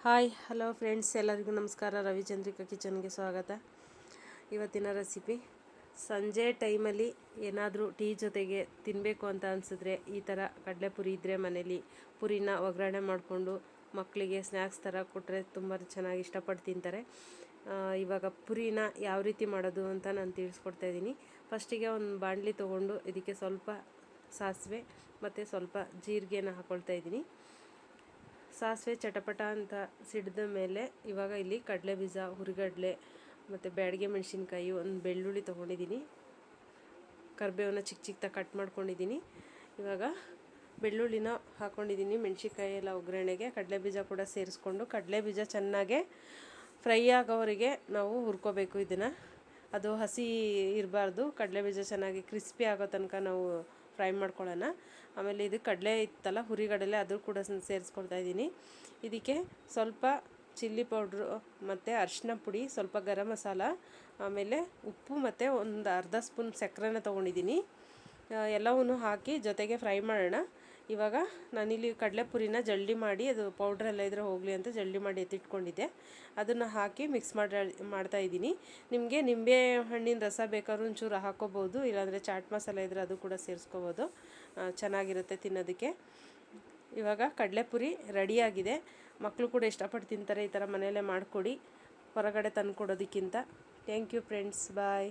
Hi hello friends, ಎಲ್ಲರಿಗೂ ನಮಸ್ಕಾರ. ರವಿಚಂದ್ರಿಕಾ ಕಿಚನ್ಗೆ ಸ್ವಾಗತ. ಇವತ್ತಿನ ರೆಸಿಪಿ ಸಂಜೆ ಟೈಮಲ್ಲಿ ಏನಾದರೂ ಟೀ ಜೊತೆಗೆ ತಿನ್ನಬೇಕು ಅಂತ ಅನಿಸಿದ್ರೆ ಈ ಥರ ಕಡಲೆಪುರಿ ಇದ್ದರೆ ಮನೇಲಿ ಪುರಿನ ಒಗ್ಗರಣೆ ಮಾಡಿಕೊಂಡು ಮಕ್ಕಳಿಗೆ ಸ್ನ್ಯಾಕ್ಸ್ ಥರ ಕೊಟ್ಟರೆ ತುಂಬ ಚೆನ್ನಾಗಿ ಇಷ್ಟಪಟ್ಟು ತಿಂತಾರೆ. ಇವಾಗ ಪುರಿನ ಯಾವ ರೀತಿ ಮಾಡೋದು ಅಂತ ನಾನು ತಿಳಿಸ್ಕೊಡ್ತಾಯಿದ್ದೀನಿ. ಫಸ್ಟಿಗೆ ಒಂದು ಬಾಣಲಿ ತೊಗೊಂಡು ಇದಕ್ಕೆ ಸ್ವಲ್ಪ ಸಾಸಿವೆ ಮತ್ತು ಸ್ವಲ್ಪ ಜೀರಿಗೆನ ಹಾಕ್ಕೊಳ್ತಾ ಇದ್ದೀನಿ. ಸಾಸಿವೆ ಚಟಪಟ ಅಂತ ಸಿಡಿದ ಮೇಲೆ ಇವಾಗ ಇಲ್ಲಿ ಕಡಲೆ ಬೀಜ, ಹುರಿಗಡಲೆ ಮತ್ತು ಬ್ಯಾಡಗೆ ಮೆಣಸಿನ್ಕಾಯಿ, ಒಂದು ಬೆಳ್ಳುಳ್ಳಿ ತೊಗೊಂಡಿದ್ದೀನಿ, ಕರಿಬೇವನ್ನ ಚಿಕ್ಕ ಚಿಕ್ಕದಾಗಿ ಕಟ್ ಮಾಡ್ಕೊಂಡಿದ್ದೀನಿ. ಇವಾಗ ಬೆಳ್ಳುಳ್ಳಿನ ಹಾಕ್ಕೊಂಡಿದ್ದೀನಿ, ಮೆಣಸಿನ್ಕಾಯಿ ಎಲ್ಲ ಒಗ್ಗರಣೆಗೆ ಕಡಲೆ ಬೀಜ ಕೂಡ ಸೇರಿಸ್ಕೊಂಡು ಕಡಲೆ ಬೀಜ ಚೆನ್ನಾಗೆ ಫ್ರೈ ಆಗೋವರೆಗೆ ನಾವು ಹುರ್ಕೋಬೇಕು. ಇದನ್ನು ಅದು ಹಸಿ ಇರಬಾರ್ದು, ಕಡಲೆ ಬೀಜ ಚೆನ್ನಾಗಿ ಕ್ರಿಸ್ಪಿ ಆಗೋ ತನಕ ನಾವು ಫ್ರೈ ಮಾಡ್ಕೊಳ್ಳೋಣ. ಆಮೇಲೆ ಇದು ಕಡಲೆ ಇತ್ತಲ್ಲ, ಹುರಿಗಡಲೆ, ಅದು ಕೂಡ ಸೇರಿಸ್ಕೊಳ್ತಾ ಇದ್ದೀನಿ. ಇದಕ್ಕೆ ಸ್ವಲ್ಪ ಚಿಲ್ಲಿ ಪೌಡ್ರು ಮತ್ತು ಅರಿಶಿನ ಪುಡಿ, ಸ್ವಲ್ಪ ಗರಂ ಮಸಾಲ, ಆಮೇಲೆ ಉಪ್ಪು ಮತ್ತು ಒಂದು ಅರ್ಧ ಸ್ಪೂನ್ ಸಕ್ಕರೆನ ತೊಗೊಂಡಿದ್ದೀನಿ. ಎಲ್ಲವನ್ನೂ ಹಾಕಿ ಜೊತೆಗೆ ಫ್ರೈ ಮಾಡೋಣ. ಇವಾಗ ನಾನಿಲ್ಲಿ ಕಡಲೆಪುರಿನ ಜಲ್ಡಿ ಮಾಡಿ, ಅದು ಪೌಡ್ರೆಲ್ಲ ಇದ್ರೆ ಹೋಗಲಿ ಅಂತ ಜಲ್ಡಿ ಮಾಡಿ ಎತ್ತಿಟ್ಕೊಂಡಿದ್ದೆ, ಅದನ್ನು ಹಾಕಿ ಮಿಕ್ಸ್ ಮಾಡ್ತಾಯಿದ್ದೀನಿ. ನಿಮಗೆ ನಿಂಬೆ ಹಣ್ಣಿನ ರಸ ಬೇಕಾದ್ರೂ ಒಂಚೂರು ಹಾಕ್ಕೋಬೋದು, ಇಲ್ಲಾಂದರೆ ಚಾಟ್ ಮಸಾಲೆ ಇದ್ದರೆ ಅದು ಕೂಡ ಸೇರಿಸ್ಕೋಬೋದು, ಚೆನ್ನಾಗಿರುತ್ತೆ ತಿನ್ನೋದಕ್ಕೆ. ಇವಾಗ ಕಡಲೆಪುರಿ ರೆಡಿಯಾಗಿದೆ. ಮಕ್ಕಳು ಕೂಡ ಇಷ್ಟಪಟ್ಟು ತಿಂತಾರೆ. ಈ ಥರ ಮನೆಯಲ್ಲೇ ಮಾಡಿಕೊಡಿ, ಹೊರಗಡೆ ತಂದು ಕೊಡೋದಕ್ಕಿಂತ. Thank you friends, bye.